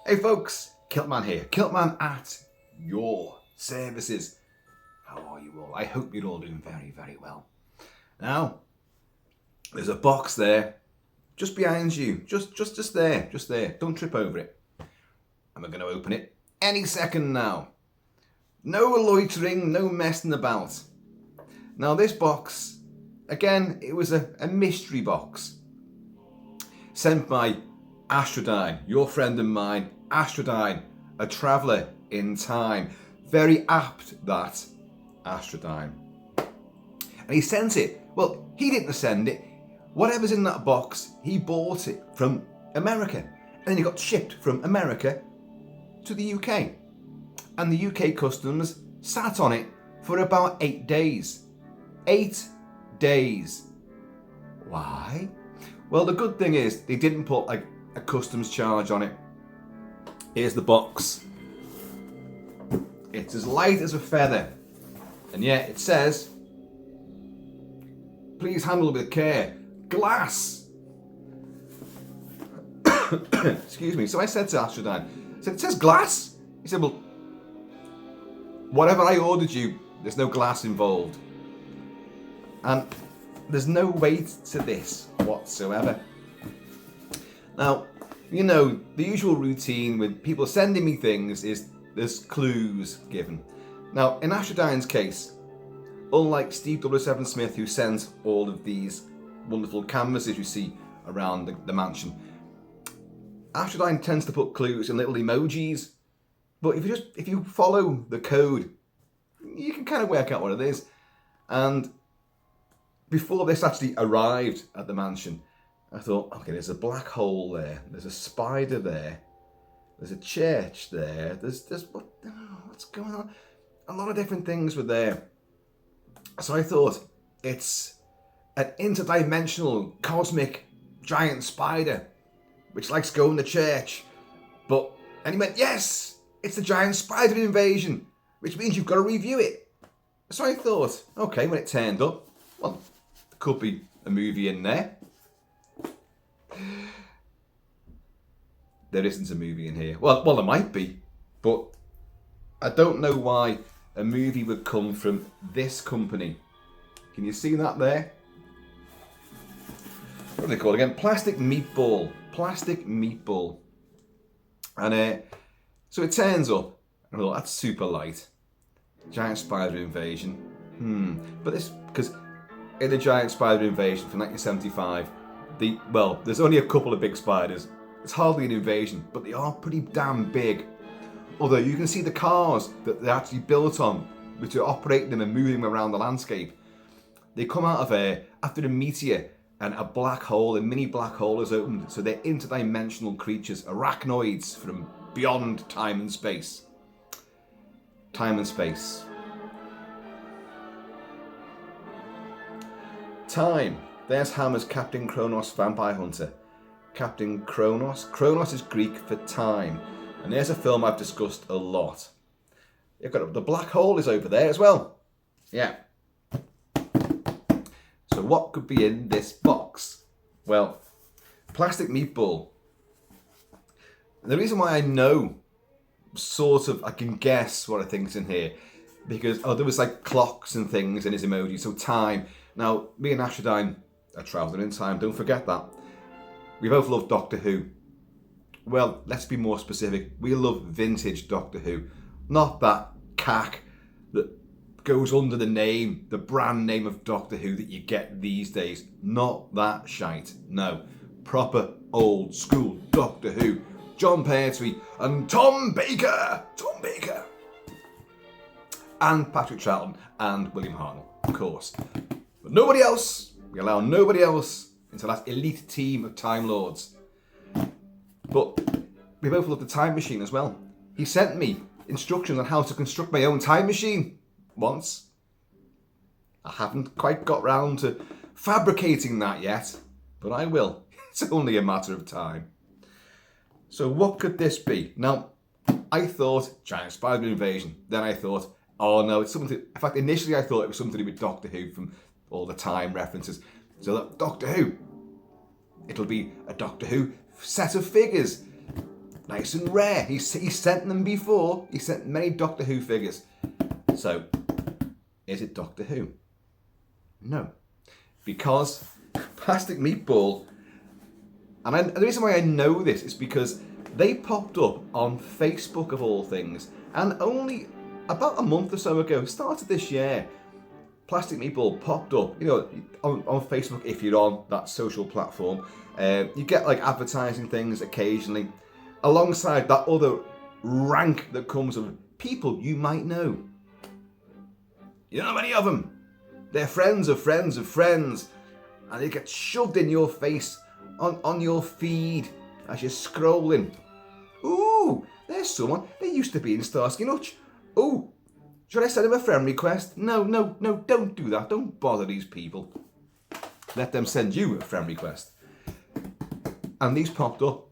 Hey folks, Kilt-Man here. Kilt-Man at your services. How are you all? I hope you're all doing very, very well. Now, there's a box there, just behind you. Just there. Don't trip over it. And we're going to open it any second now. No loitering, no messing about. Now this box, again, it was a mystery box. Sent by Astradyne, your friend and mine, Astradyne, a traveller in time. Very apt, that, Astradyne. And he sent it. Well, he didn't send it. Whatever's in that box, he bought it from America. And then it got shipped from America to the UK. And the UK customs sat on it for about 8 days. 8 days. Why? Well, the good thing is they didn't put like a customs charge on it. Here's the box. It's as light as a feather. And yet it says, please handle with care. Glass. Excuse me. So I said to Astradyne, I said, it says glass? He said, well, whatever I ordered you, there's no glass involved. And there's no weight to this whatsoever. Now, you know, the usual routine with people sending me things is there's clues given. Now, in Astradyne's case, unlike Steve W7 Smith, who sends all of these wonderful canvases you see around the mansion, Astradyne tends to put clues in little emojis. But if you follow the code, you can kind of work out what it is. And before this actually arrived at the mansion, I thought, okay, there's a black hole there, there's a spider there, there's a church there, there's what's going on? A lot of different things were there. So I thought, it's an interdimensional, cosmic, giant spider, which likes going to church. And he went, yes, it's the giant spider invasion, which means you've got to review it. So I thought, okay, when it turned up, well, there could be a movie in there. There isn't a movie in here. Well, there might be, but I don't know why a movie would come from this company. Can you see that there? What are they called again? Plastic Meatball. Plastic Meatball. And so it turns up, and I thought, that's super light. Giant spider invasion. But this, because in the giant spider invasion from 1975, there's only a couple of big spiders. It's hardly an invasion, but they are pretty damn big. Although you can see the cars that they're actually built on, which are operating them and moving them around the landscape. They come out of air after a meteor, and a black hole, a mini black hole has opened. So they're interdimensional creatures, arachnoids from beyond time and space. Time and space. Time. There's Hammer's Captain Kronos Vampire Hunter. Captain Kronos. Kronos is Greek for time. And there's a film I've discussed a lot. You've got the black hole is over there as well. Yeah. So what could be in this box? Well, Plastic Meatball. The reason why I know, I can guess what I think's in here, because there was like clocks and things in his emoji, so time. Now, me and Astradyne are travelling in time, don't forget that. We both love Doctor Who. Well, let's be more specific. We love vintage Doctor Who. Not that cack that goes under the brand name of Doctor Who that you get these days. Not that shite. No. Proper old school Doctor Who. John Pertwee and Tom Baker. Tom Baker. And Patrick Troughton and William Hartnell, of course. But nobody else. We allow nobody else into that elite team of Time Lords. But we both love the time machine as well. He sent me instructions on how to construct my own time machine once. I haven't quite got round to fabricating that yet, but I will. It's only a matter of time. So what could this be? Now, I thought giant spider invasion. Then I thought, oh no, it's something. In fact, initially I thought it was something to do with Doctor Who from all the time references. So that Doctor Who, it'll be a Doctor Who set of figures. nice and rare. He sent them before. He sent many Doctor Who figures. So, is it Doctor Who? No. Because Plastic Meatball, and the reason why I know this is because they popped up on Facebook of all things, and only about a month or so ago, started this year, Plastic Meatball popped up, on Facebook if you're on that social platform. You get like advertising things occasionally, alongside that other rank that comes of people you might know. You know many of them. They're friends of friends of friends, and they get shoved in your face on your feed as you're scrolling. Ooh, there's someone. They used to be in Starsky Hutch. Ooh, should I send them a friend request? No, don't do that. Don't bother these people. Let them send you a friend request. And these popped up,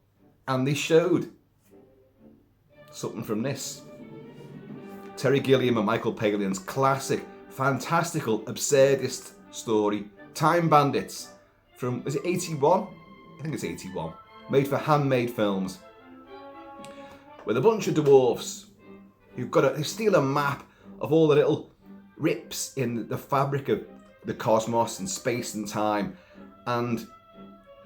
and they showed something from this. Terry Gilliam and Michael Palin's classic, fantastical, absurdist story, Time Bandits, from, is it 81? I think it's 81. Made for Handmade Films. With a bunch of dwarfs who steal a map of all the little rips in the fabric of the cosmos and space and time, and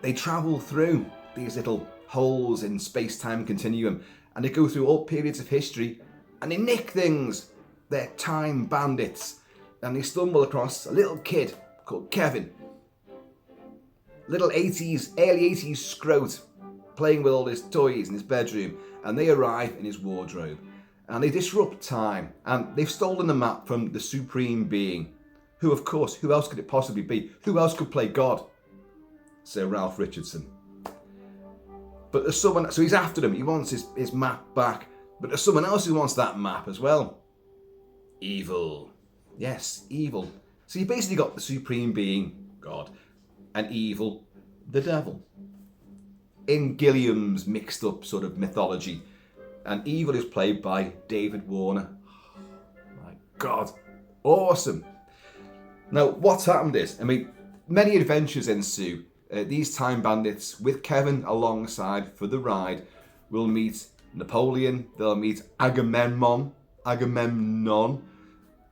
they travel through these little holes in space-time continuum, and they go through all periods of history, and they nick things. They're time bandits, and they stumble across a little kid called Kevin, little early 80s scrote, playing with all his toys in his bedroom, and they arrive in his wardrobe, and they disrupt time, and they've stolen the map from the Supreme Being, who, of course, who else could it possibly be? Who else could play God? Sir Ralph Richardson. But there's someone, so he's after them. He wants his map back. But there's someone else who wants that map as well. Evil. Yes, evil. So you basically got the Supreme Being, God, and evil, the devil. In Gilliam's mixed up sort of mythology. And evil is played by David Warner. Oh, my God. Awesome. Now, what's happened is, many adventures ensue. These time bandits, with Kevin alongside for the ride, will meet Napoleon, they'll meet Agamemnon,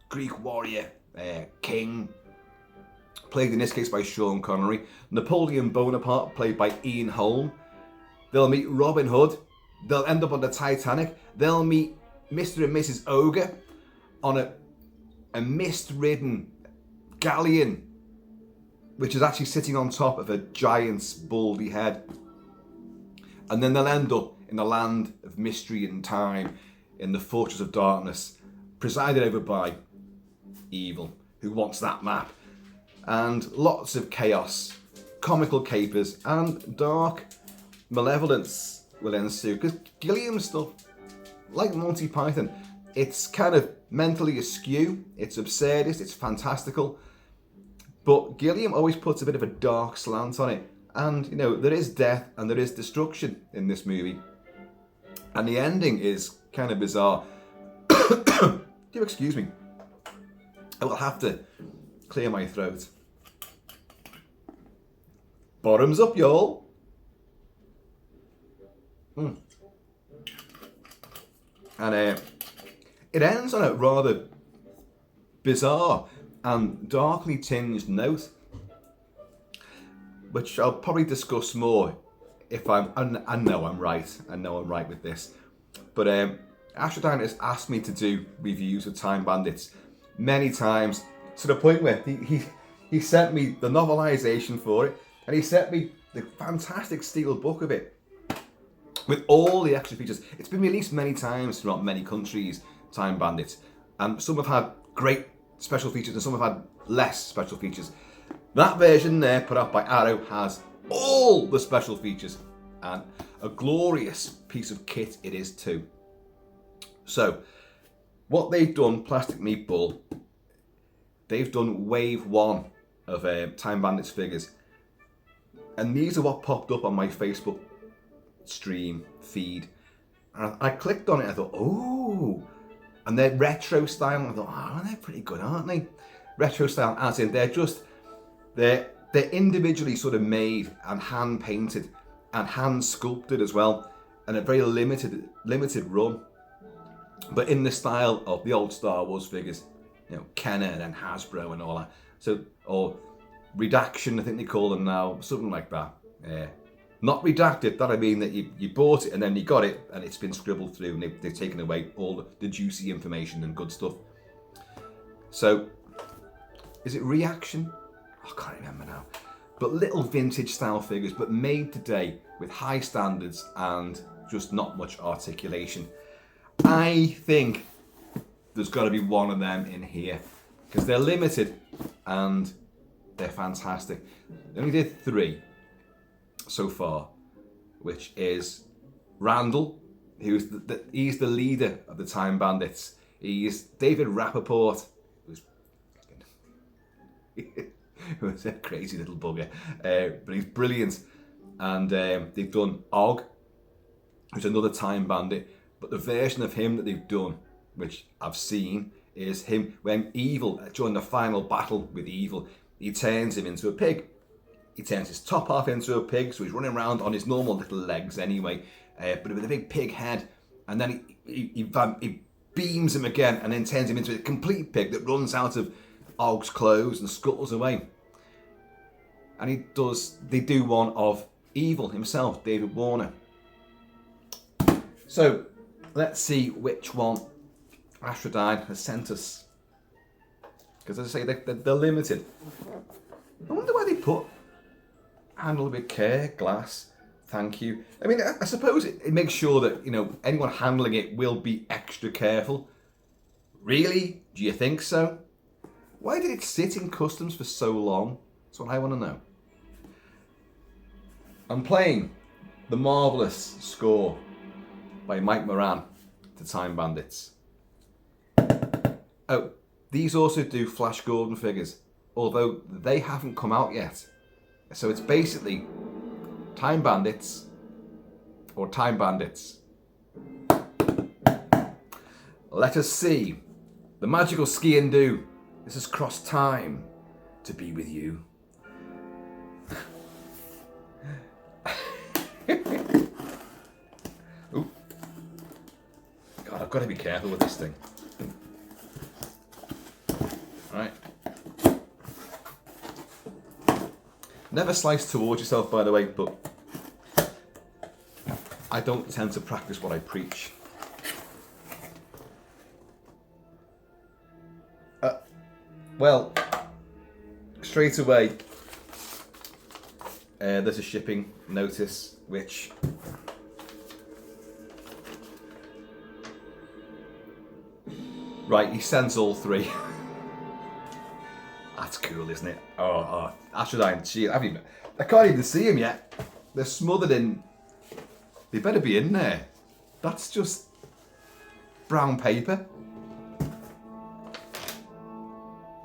Greek warrior, king, played in this case by Sean Connery, Napoleon Bonaparte, played by Ian Holm, they'll meet Robin Hood, they'll end up on the Titanic, they'll meet Mr. and Mrs. Ogre on a mist-ridden galleon, which is actually sitting on top of a giant's baldy head. And then they'll end up in the land of mystery and time, in the fortress of darkness, presided over by evil, who wants that map. And lots of chaos, comical capers, and dark malevolence will ensue. Because Gilliam's stuff, like Monty Python, it's kind of mentally askew, it's absurdist, it's fantastical. But Gilliam always puts a bit of a dark slant on it. And, there is death and there is destruction in this movie. And the ending is kind of bizarre. Do excuse me. I will have to clear my throat. Bottoms up, y'all. And it ends on a rather bizarre and darkly tinged note, which I'll probably discuss more if I know I'm right. I know I'm right with this. But Astradyne has asked me to do reviews of Time Bandits many times, to the point where he sent me the novelization for it, and he sent me the fantastic steel book of it with all the extra features. It's been released many times throughout many countries, Time Bandits, and some have had great special features and some have had less special features. That version there, put out by Arrow, has all the special features, and a glorious piece of kit it is too. So, what they've done, Plastic Meatball, they've done wave 1 of Time Bandits figures, and these are what popped up on my Facebook stream feed. And I clicked on it, I thought, oh, and they're retro style, and I thought, oh, they're pretty good, aren't they? Retro style, as in they're individually sort of made and hand painted and hand sculpted as well. and a very limited run, but in the style of the old Star Wars figures, you know, Kenner and Hasbro and all that. So, or redaction, I think they call them now, something like that. Not redacted, that I mean that you bought it and then you got it and it's been scribbled through and they've taken away all the juicy information and good stuff. So, is it reaction? I can't remember now. But little vintage style figures, but made today with high standards and just not much articulation. I think there's got to be one of them in here because they're limited and they're fantastic. They only did 3 so far, which is Randall, who's he's the leader of the Time Bandits. He's David Rappaport, who's a crazy little bugger, but he's brilliant. And they've done Og, who's another Time Bandit, but the version of him that they've done, which I've seen, is him when Evil, during the final battle with Evil, he turns him into a pig. He turns his top half into a pig, so he's running around on his normal little legs anyway, but with a big pig head. And then he beams him again and then turns him into a complete pig that runs out of Og's clothes and scuttles away. And they do one of Evil himself, David Warner. So let's see which one Astradyne has sent us. Because as I say, they're limited. I wonder why they put handle with care, glass, thank you. I mean, I suppose it makes sure that, you know, anyone handling it will be extra careful. Really? Do you think so? Why did it sit in customs for so long? That's what I want to know. I'm playing The Marvellous Score by Mike Moran to Time Bandits. Oh, these also do Flash Gordon figures, although they haven't come out yet. So it's basically Time Bandits or Time Bandits. Let us see. The magical ski and do. This is cross time to be with you. Ooh. God, I've got to be careful with this thing. Right. Never slice towards yourself, by the way, but I don't tend to practice what I preach. Well, straight away, there's a shipping notice, which right, he sends all 3. That's cool, isn't it? Oh, Astradyne, gee, I can't even see him yet. They're smothered in. They better be in there. That's just brown paper.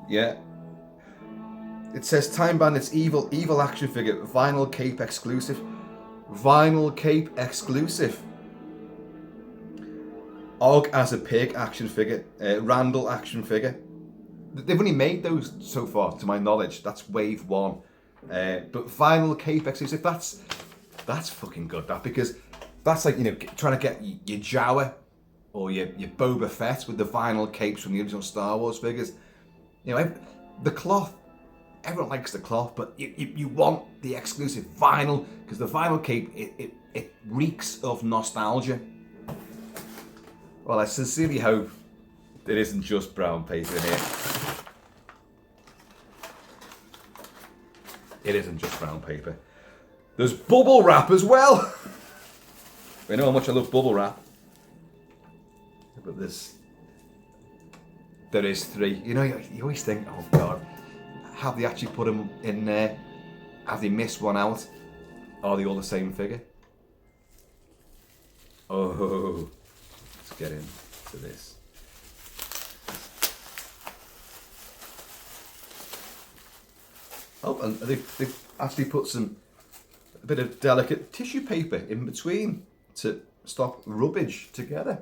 Yeah. It says Time Bandits Evil action figure, vinyl cape exclusive. Vinyl cape exclusive. Og as a pig action figure. Randall action figure. They've only made those so far, to my knowledge. That's wave 1. But vinyl cape exclusive, that's fucking good, that, because that's like, you know, trying to get your Jawa or your Boba Fett with the vinyl capes from the original Star Wars figures. You know, the cloth, everyone likes the cloth, but you want the exclusive vinyl, because the vinyl cape, it reeks of nostalgia. Well, I sincerely hope there isn't just brown paper in here. It isn't just brown paper. There's bubble wrap as well. We know how much I love bubble wrap. But there is 3. You know, you always think, oh God, have they actually put them in there? Have they missed one out? Are they all the same figure? Oh, let's get into this. Oh, and they've actually put a bit of delicate tissue paper in between to stop rubbage together.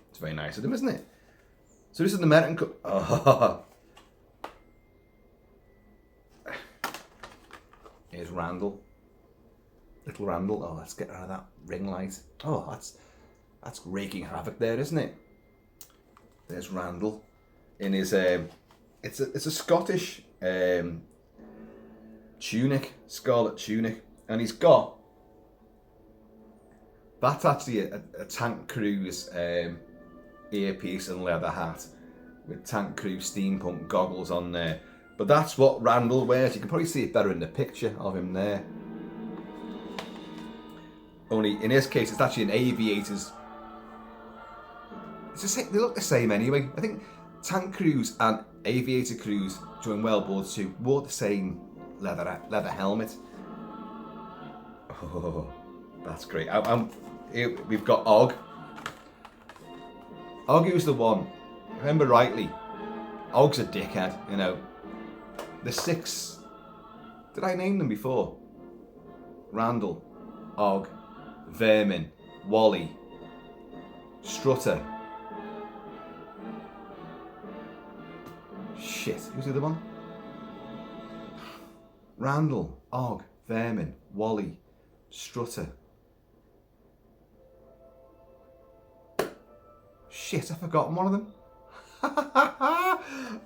It's very nice of them, isn't it? So this is the American cut. Oh. Here's Randall. little Randall. Oh, let's get rid of that ring light. Oh, that's raking havoc there, isn't it? There's Randall in his it's a Scottish tunic, scarlet tunic, and he's got, that's actually a tank crew's earpiece and leather hat with tank crew steampunk goggles on there. But that's what Randall wears. You can probably see it better in the picture of him there. Only in this case, it's actually an aviator's. It's the same, they look the same anyway. I think tank crews and aviator crews during World War II wore the same leather helmet. Oh, that's great. Here we've got Og. Og was the one. If I remember rightly, Og's a dickhead, you know. The 6, did I name them before? Randall, Og, Vermin, Wally, Strutter. Shit, who's the other one? Randall, Og, Vermin, Wally, Strutter. Shit, I've forgotten one of them.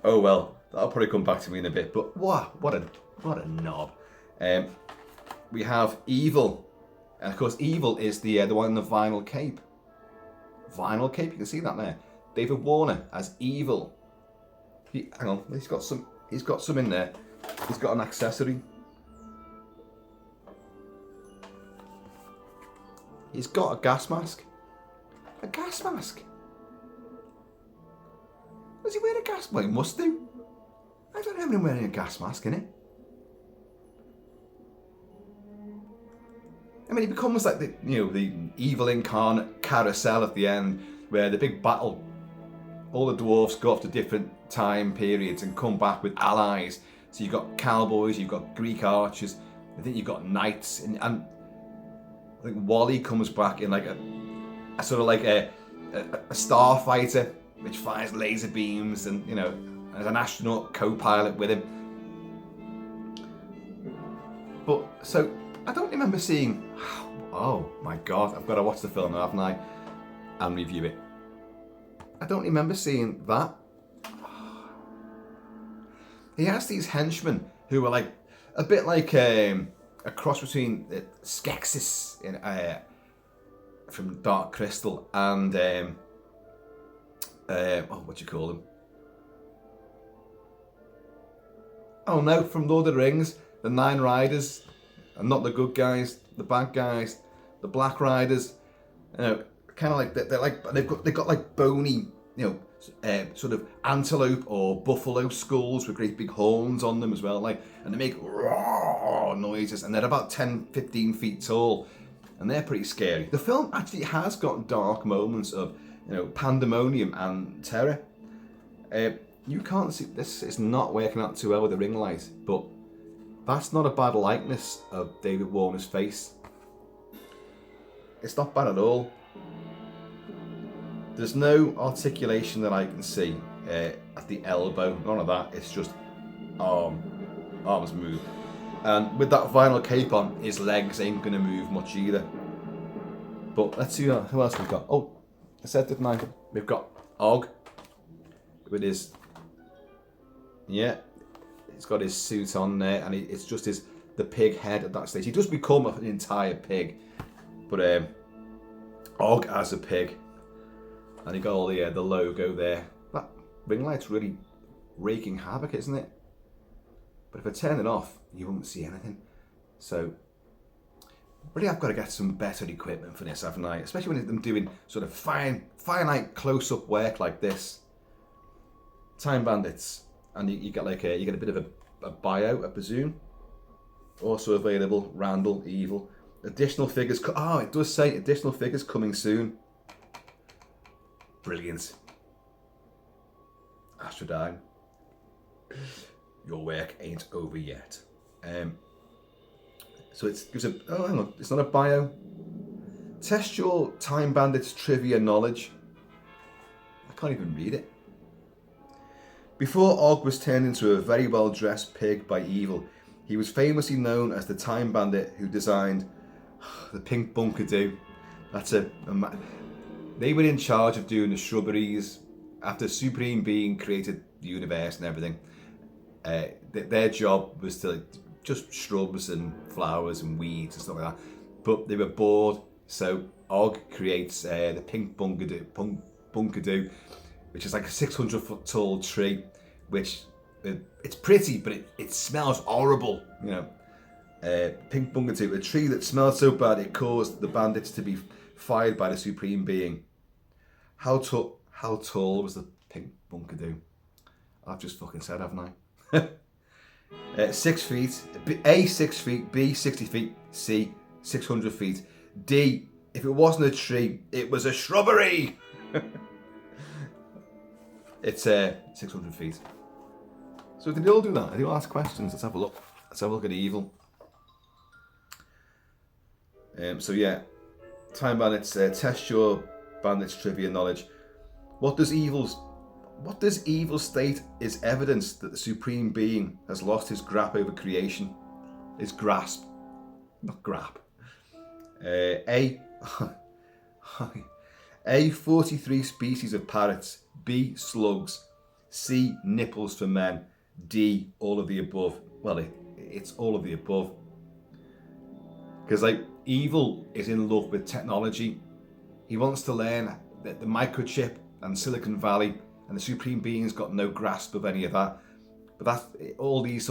Oh well, that'll probably come back to me in a bit. But what a knob. We have Evil, and of course Evil is the one in the vinyl cape. Vinyl cape, you can see that there. David Warner as Evil. Hang on, he's got some in there. He's got an accessory. He's got a gas mask. A gas mask. Does he wear a gas mask? Well, he must do. I don't remember him wearing a gas mask, innit? I mean, he becomes like the evil incarnate carousel at the end, where the big battle, all the dwarfs go off to different time periods and come back with allies. So you've got cowboys, you've got Greek archers, I think you've got knights, and I think Wally comes back in like a sort of like a starfighter, which fires laser beams, and there's an astronaut co-pilot with him. But so I don't remember seeing. Oh my god, I've got to watch the film now, haven't I? And review it. I don't remember seeing that. He has these henchmen who are like a bit like a cross between Skeksis from Dark Crystal and what do you call them? Oh no, from Lord of the Rings, the 9 Riders, and not the good guys, the bad guys, the Black Riders. Kind of like they're like they've got like bony, sort of antelope or buffalo skulls with great big horns on them as well, like, and they make raw noises, and they're about 10-15 feet tall, and they're pretty scary. The film actually has got dark moments of pandemonium and terror. You can't see this; it's not working out too well with the ring light, but that's not a bad likeness of David Warner's face. It's not bad at all. There's no articulation that I can see at the elbow, none of that. It's just arms move. And with that vinyl cape on, his legs ain't going to move much either. But let's see who else we've got. Oh, I said, didn't I? We've got Og with his, he's got his suit on there, and it's just the pig head at that stage. He does become an entire pig, but Og as a pig. And you got all the logo there. That ring light's really raking havoc, isn't it? But if I turn it off, you won't see anything. So, really, I've got to get some better equipment for this, haven't I? Especially when I'm doing sort of finite close-up work like this. Time Bandits, and you get you get a bit of a bio, I presume. Also available, Randall, Evil. Additional figures. It does say additional figures coming soon. Brilliant. Astradyne, your work ain't over yet. So it's hang on, it's not a bio. Test your Time Bandits trivia knowledge. I can't even read it. Before Og was turned into a very well dressed pig by Evil, he was famously known as the Time Bandit who designed The pink bunkadoo. That's they were in charge of doing the shrubberies after Supreme Being created the universe and everything. Their job was to just shrubs and flowers and weeds and stuff like that. But they were bored, so Og creates the pink bunkadoo, which is like a 600-foot tall tree, which it's pretty, but it smells horrible. You know, pink bunkadoo, a tree that smelled so bad it caused the bandits to be fired by the Supreme Being. How tall was the pink bunkadoo? I've just fucking said, haven't I? 6 feet. A, 6 feet. B, 60 feet. C, 600 feet. D, if it wasn't a tree, it was a shrubbery. It's 600 feet. So did they all do that? Did they all ask questions? Let's have a look. Let's have a look at evil. So yeah, Time Bandits, test your bandits trivia knowledge. What does evil state is evidence that the Supreme Being has lost his grasp over creation? His grasp, not grap. A 43 species of parrots. B, slugs. C, nipples for men. D, all of the above. Well, it's all of the above. Because like evil is in love with technology. He wants to learn that the microchip and Silicon Valley, and the Supreme Being's got no grasp of any of that. But that's all these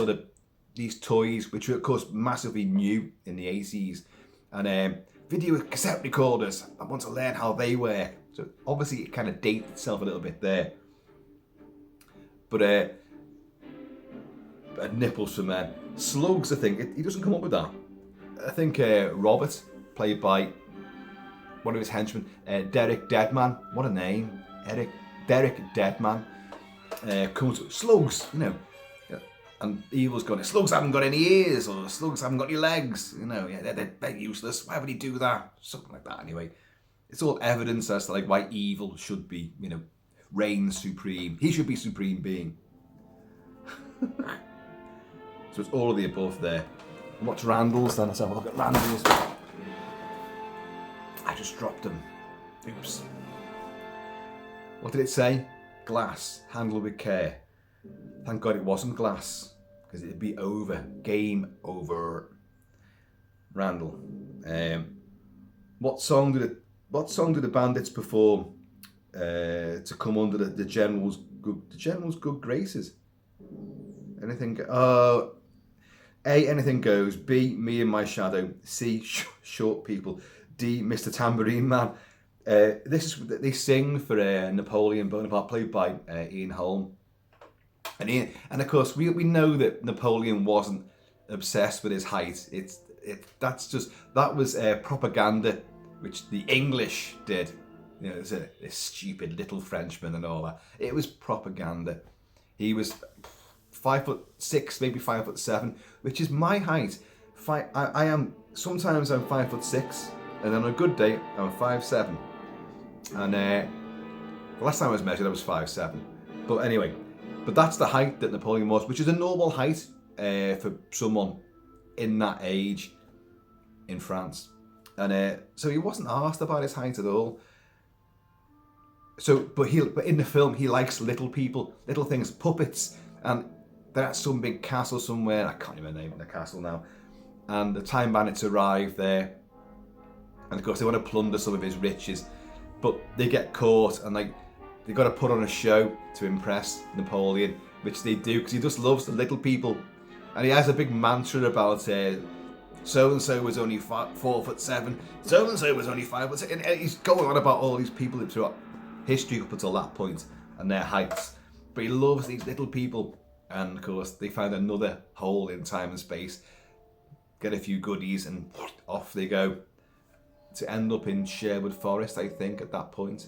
toys, which were of course massively new in the 80s, and video cassette recorders. I want to learn how they work. So obviously it kind of dates itself a little bit there. But nipples for men. Slugs, I think, he doesn't come up with that. I think Robert, played by one of his henchmen, Derek Deadman, what a name, Derek Deadman, comes with slugs, you know, and Evil's going, slugs haven't got any ears, or slugs haven't got any legs, you know, yeah, they're useless, why would he do that, something like that anyway. It's all evidence as to like why Evil should be, you know, reign supreme, he should be Supreme Being. So it's all of the above there. And what's Randall's then? Let's have a look at Randall's. I just dropped them. Oops. What did it say? Glass, handle with care. Thank God it wasn't glass, because it'd be over. Game over. Randall. What song did the Bandits perform to come under the general's good graces? Anything? A, anything goes. B, me and my shadow. C, short people. D, Mr. Tambourine Man. They sing for Napoleon Bonaparte, played by Ian Holm. And of course we know that Napoleon wasn't obsessed with his height. That was propaganda, which the English did. You know, this stupid little Frenchman and all that. It was propaganda. He was 5'6", maybe 5'7", which is my height. Sometimes I'm 5'6", and on a good day I'm 5'7". And the last time I was measured I was 5'7". But anyway, that's the height that Napoleon was, which is a normal height for someone in that age in France. And so he wasn't asked about his height at all. So, but in the film he likes little people, little things, puppets, and they're at some big castle somewhere. I can't remember the name of the castle now. And the Time Bandits arrive there, and of course they want to plunder some of his riches, but they get caught, and they got to put on a show to impress Napoleon, which they do because he just loves the little people, and he has a big mantra about so and so was only 4'7", so and so was only 5'6", and he's going on about all these people throughout history up until that point and their heights. But he loves these little people, and of course they find another hole in time and space, get a few goodies, and off they go to end up in Sherwood Forest, I think, at that point.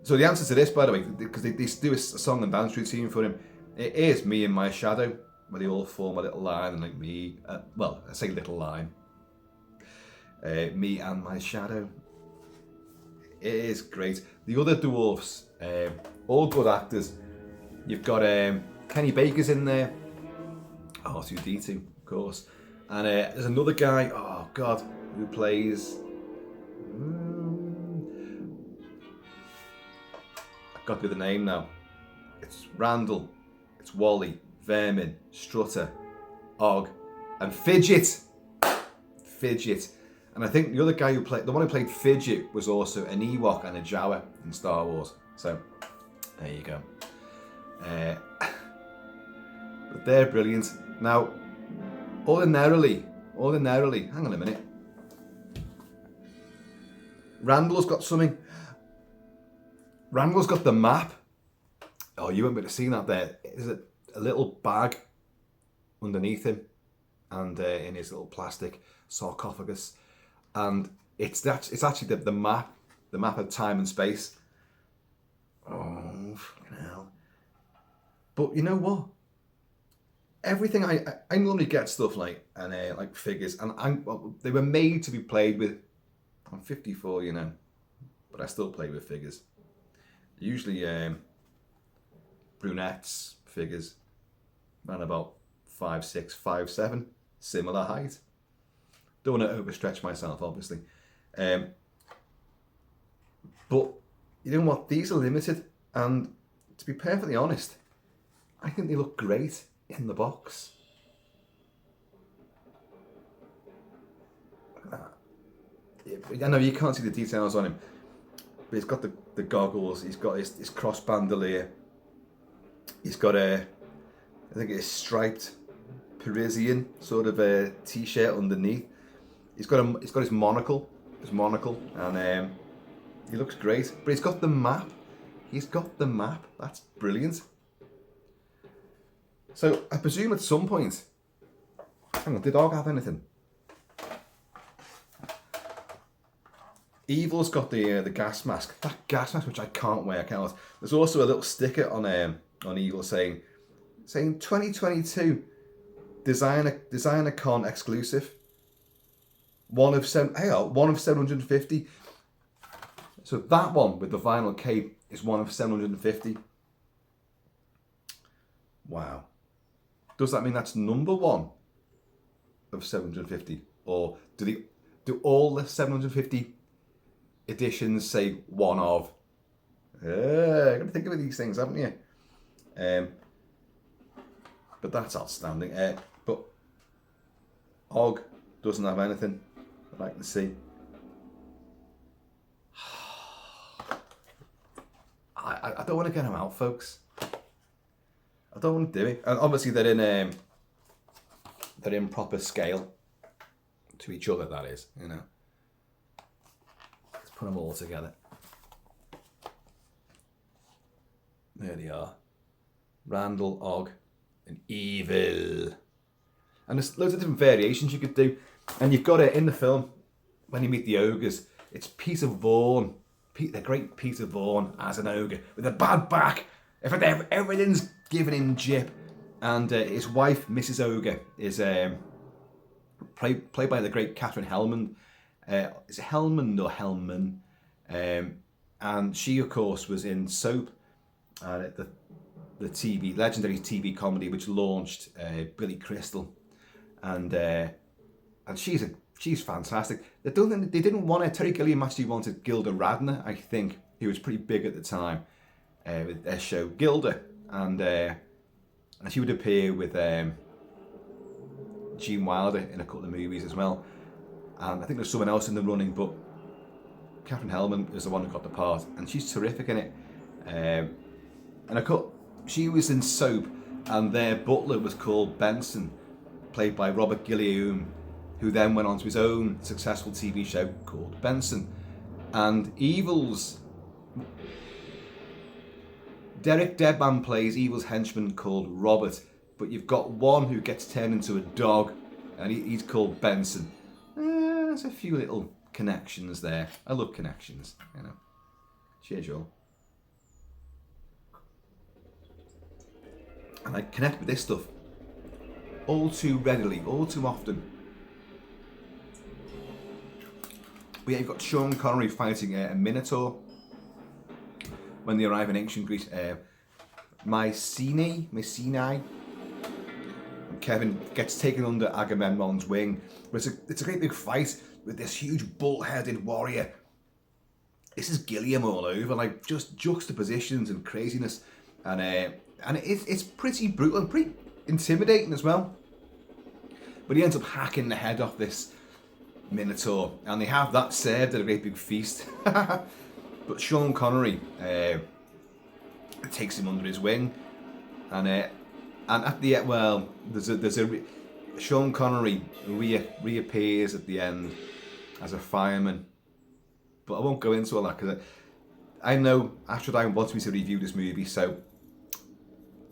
So the answer to this, by the way, because they do a song and dance routine for him, it is Me and My Shadow, where they all form a little line, and like me, well, I say little line, me and my shadow. It is great. The other dwarfs, all good actors. You've got Kenny Baker's in there, R2-D2, of course, and there's another guy, oh God, who plays? I've got to do the name now. It's Randall, it's Wally, Vermin, Strutter, Og, and Fidget. Fidget. And I think the other guy the one who played Fidget was also an Ewok and a Jawa in Star Wars. So, there you go. But they're brilliant. Now, ordinarily, hang on a minute. Randall's got something. Randall's got the map. Oh, you won't be able to see that there. Is it a little bag underneath him and in his little plastic sarcophagus? And it's actually the map of time and space. Oh, fucking hell. But you know what? Everything I normally get stuff like figures, and they were made to be played with. I'm 54, you know, but I still play with figures. Usually brunettes figures, around about 5'6", 5'7", similar height. Don't want to overstretch myself, obviously. But you know what? These are limited, and to be perfectly honest, I think they look great in the box. Look at that. I know you can't see the details on him, but he's got the goggles, he's got his cross bandolier, he's got I think it's striped Parisian sort of a t-shirt underneath. He's got his monocle, and he looks great. But he's got the map. That's brilliant. So I presume at some point, hang on, did Og have anything? Evil's got the gas mask. That gas mask, which I can't wear, There's also a little sticker on Evil saying 2022 designer con exclusive. One of 750. So that one with the vinyl cape is one of 750. Wow. Does that mean that's number one of 750? Or do all the 750 editions say one of? You've got to think about these things, haven't you? But that's outstanding. But Og doesn't have anything that I can see. I don't want to get him out, folks. I don't want to do it. And obviously they're in proper scale to each other, that is, you know. Let's put them all together. There they are. Randall, Og, and Evil. And there's loads of different variations you could do. And you've got it in the film, when you meet the ogres, it's Peter Vaughan, the great Peter Vaughan as an ogre, with a bad back. Everything's given him jip. And his wife, Mrs. Ogre, is played by the great Catherine Hellman. Is it Hellman or Hellman? And she, of course, was in Soap, the legendary TV comedy which launched Billy Crystal, and she's fantastic. They didn't want her. Terry Gilliam actually wanted Gilda Radner, I think, who was pretty big at the time, with their show Gilda, and she would appear with Gene Wilder in a couple of movies as well. And I think there's someone else in the running, but Catherine Hellman is the one who got the part, and she's terrific in it. She was in Soap, and their butler was called Benson, played by Robert Gilliam, who then went on to his own successful TV show called Benson. And Evil's Derek Deadman plays Evil's henchman called Robert, but you've got one who gets turned into a dog, and he's called Benson. There's a few little connections there. I love connections, you know. Cheers, y'all. And I connect with this stuff all too readily, all too often. But yeah, you've got Sean Connery fighting a Minotaur when they arrive in ancient Greece. Mycenae, Kevin gets taken under Agamemnon's wing. But it's a great big fight with this huge bull-headed warrior. This is Gilliam all over, like just juxtapositions and craziness, and it's pretty brutal and pretty intimidating as well. But he ends up hacking the head off this Minotaur, and they have that served at a great big feast. But Sean Connery takes him under his wing, and at the end, well, Sean Connery reappears at the end as a fireman. But I won't go into all that because I know Astradyne wants me to review this movie, so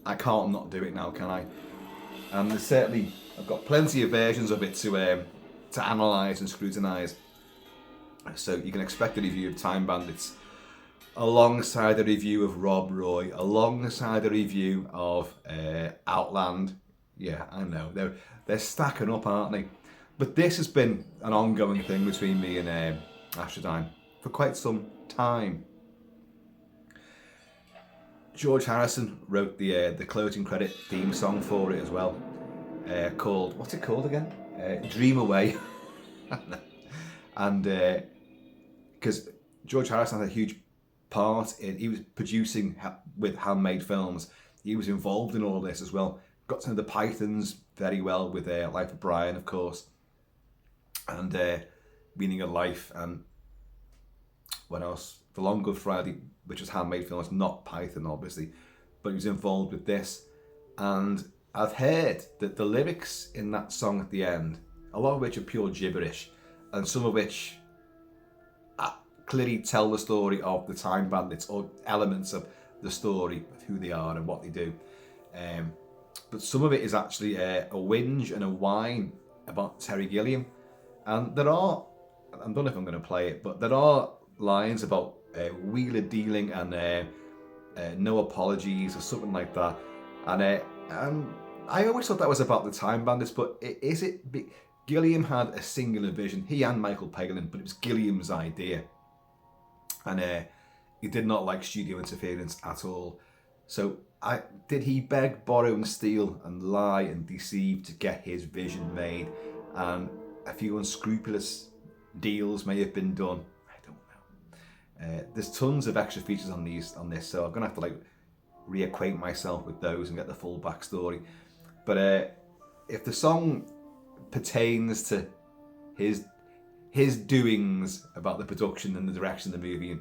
I can't not do it now, can I? And I've got plenty of versions of it to analyse and scrutinise. So you can expect a review of Time Bandits alongside a review of Rob Roy, alongside a review of Outland. Yeah, I know they're stacking up, aren't they? But this has been an ongoing thing between me and Astradyne for quite some time. George Harrison wrote the closing credit theme song for it as well, called, what's it called again? Dream Away. And because George Harrison had a huge part he was producing with Handmade Films. He was involved in all this as well. Got to know the Pythons very well with Life of Brian, of course, and Meaning of Life, and what else? The Long Good Friday, which was Handmade Films, not Python obviously, but he was involved with this. And I've heard that the lyrics in that song at the end, a lot of which are pure gibberish, and some of which clearly tell the story of the Time Bandits, or elements of the story of who they are and what they do. But some of it is actually a whinge and a whine about Terry Gilliam. And there are, I don't know if I'm going to play it, but there are lines about wheeler dealing and no apologies or something like that. And I always thought that was about the Time Bandits, but is it? Gilliam had a singular vision, he and Michael Palin, but it was Gilliam's idea. And he did not like studio interference at all. So did he beg, borrow and steal and lie and deceive to get his vision made? And a few unscrupulous deals may have been done. I don't know. There's tons of extra features on this, so I'm gonna have to like reacquaint myself with those and get the full backstory. But if the song pertains to his doings about the production and the direction of the movie,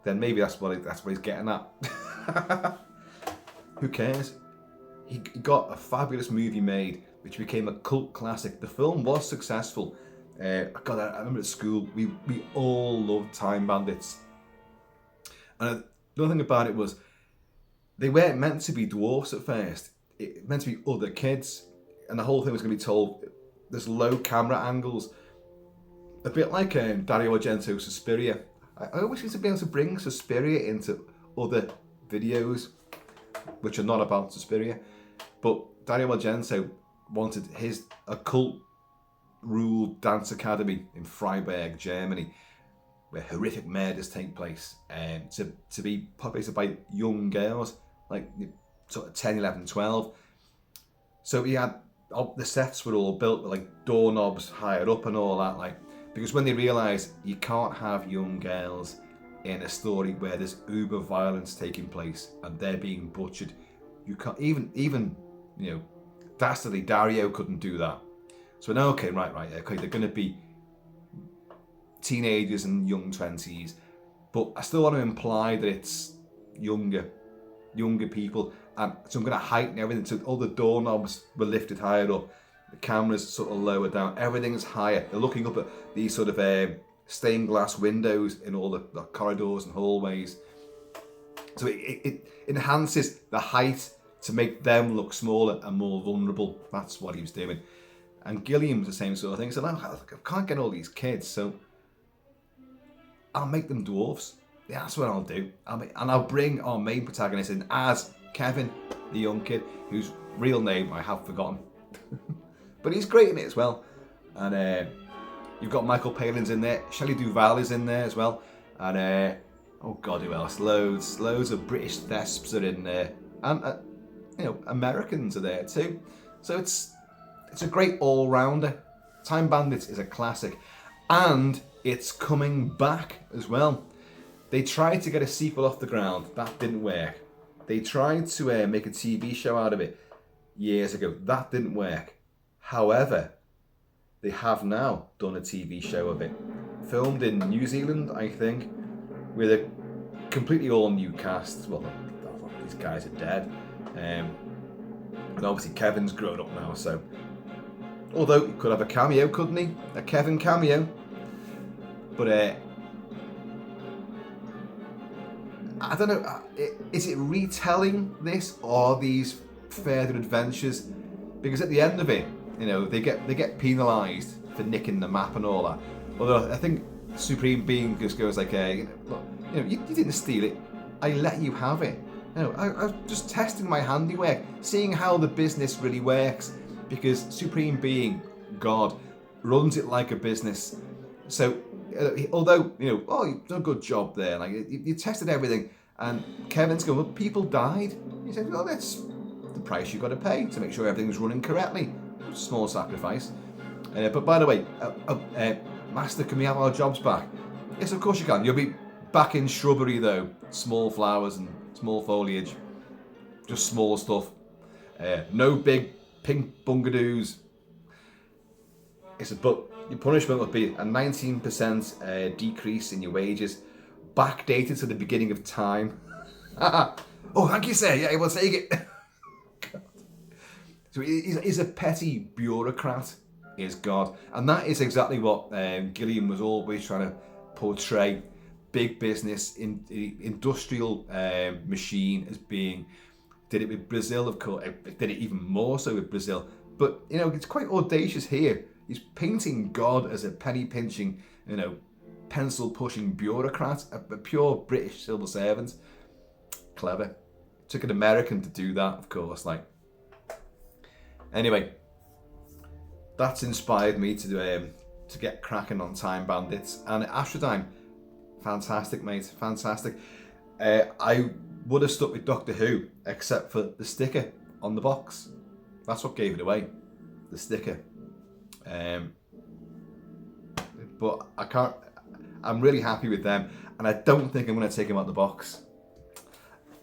then maybe that's what he's getting at. Who cares? He got a fabulous movie made, which became a cult classic. The film was successful. I remember at school, we all loved Time Bandits. And the other thing about it was, they weren't meant to be dwarfs at first. It meant to be other kids. And the whole thing was going to be told, there's low camera angles. A bit like Dario Argento's Suspiria. I always used to be able to bring Suspiria into other videos, which are not about Suspiria. But Dario Argento wanted his occult-ruled dance academy in Freiburg, Germany, where horrific murders take place, to be populated by young girls, like sort of 10, 11, 12. So he had, the sets were all built with like doorknobs higher up and all that, like, because when they realised you can't have young girls in a story where there's uber violence taking place and they're being butchered, you can't even dastardly Dario couldn't do that. So now, okay, they're going to be teenagers and young 20s, but I still want to imply that it's younger people, and so I'm going to heighten everything. So all the doorknobs were lifted higher up, the cameras sort of lower down, everything's higher. They're looking up at these sort of stained glass windows in all the corridors and hallways. So it enhances the height to make them look smaller and more vulnerable. That's what he was doing. And Gilliam's the same sort of thing. He said, I can't get all these kids, so I'll make them dwarfs. Yeah, that's what I'll do. I'll bring our main protagonist in as Kevin, the young kid, whose real name I have forgotten. But he's great in it as well. And you've got Michael Palin's in there. Shelley Duvall is in there as well. And oh God, who else? Loads of British thesps are in there. And Americans are there too. So it's a great all-rounder. Time Bandits is a classic. And it's coming back as well. They tried to get a sequel off the ground. That didn't work. They tried to make a TV show out of it years ago. That didn't work. However, they have now done a TV show of it. Filmed in New Zealand, I think, with a completely all new cast. Well, these guys are dead. And obviously Kevin's grown up now, so... Although he could have a cameo, couldn't he? A Kevin cameo. But I don't know, is it retelling this or these further adventures? Because at the end of it, you know, they get penalised for nicking the map and all that. Although I think Supreme Being just goes like, look, you didn't steal it. I let you have it. You know, I was just testing my handiwork, seeing how the business really works. Because Supreme Being, God, runs it like a business. So, although, you've done a good job there. Like, you tested everything. And Kevin's going, well, people died. He said, well, that's the price you've got to pay to make sure everything's running correctly. Small sacrifice. But by the way, Master, can we have our jobs back? Yes, of course you can. You'll be back in shrubbery, though. Small flowers and small foliage. Just small stuff. No big pink bungadoos. But your punishment would be a 19% decrease in your wages, backdated to the beginning of time. Oh, thank you, sir. Yeah, we'll take it. God. So he's a petty bureaucrat, is God. And that is exactly what Gilliam was always trying to portray. Big business, industrial machine as being... Did it with Brazil, of course. Did it even more so with Brazil. But, it's quite audacious here. He's painting God as a penny-pinching, pencil-pushing bureaucrat, a pure British civil servant. Clever. Took an American to do that, of course. Anyway, that's inspired me to get cracking on Time Bandits. And Astradyne, fantastic, mate. Fantastic. I would have stuck with Doctor Who, except for the sticker on the box. That's what gave it away, the sticker. But I can't. I'm really happy with them, and I don't think I'm going to take them out the box.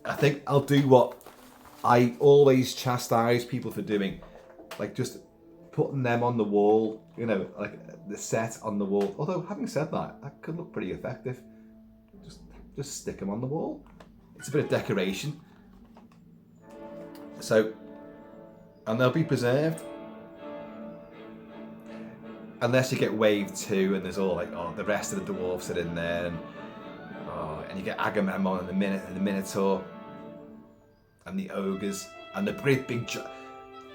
I think I'll do what I always chastise people for doing, like just putting them on the wall. Like the set on the wall. Although having said that could look pretty effective. Just stick them on the wall. It's a bit of decoration. So, and they'll be preserved. Unless you get Wave 2 and there's all the rest of the dwarfs are in there, and you get Agamemnon and the Minotaur and the ogres and the great big.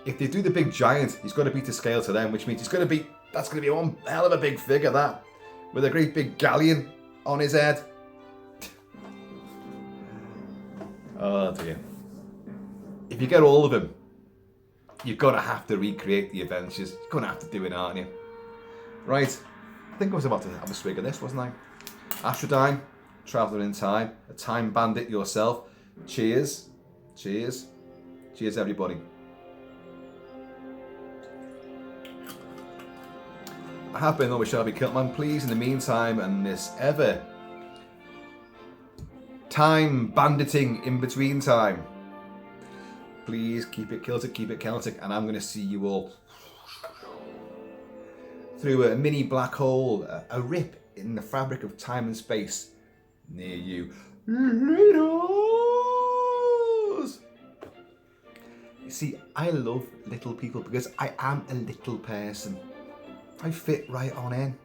If they do the big giant, he's got to be to scale to them, which means that's going to be one hell of a big figure, that, with a great big galleon on his head. Oh dear. If you get all of them, you're going to have to recreate the adventures. You're going to have to do it, aren't you? Right. I think I was about to have a swig of this, wasn't I? Astradyne, travelling in time, a time bandit yourself. Cheers. Cheers. Cheers, everybody. I have been always Shelby Kilt-Man. Please, in the meantime, and this ever time banditing in between time, please keep it Celtic, keep it Celtic, and I'm going to see you all through a mini black hole, a rip in the fabric of time and space near you. Laters! You see, I love little people because I am a little person. I fit right on in.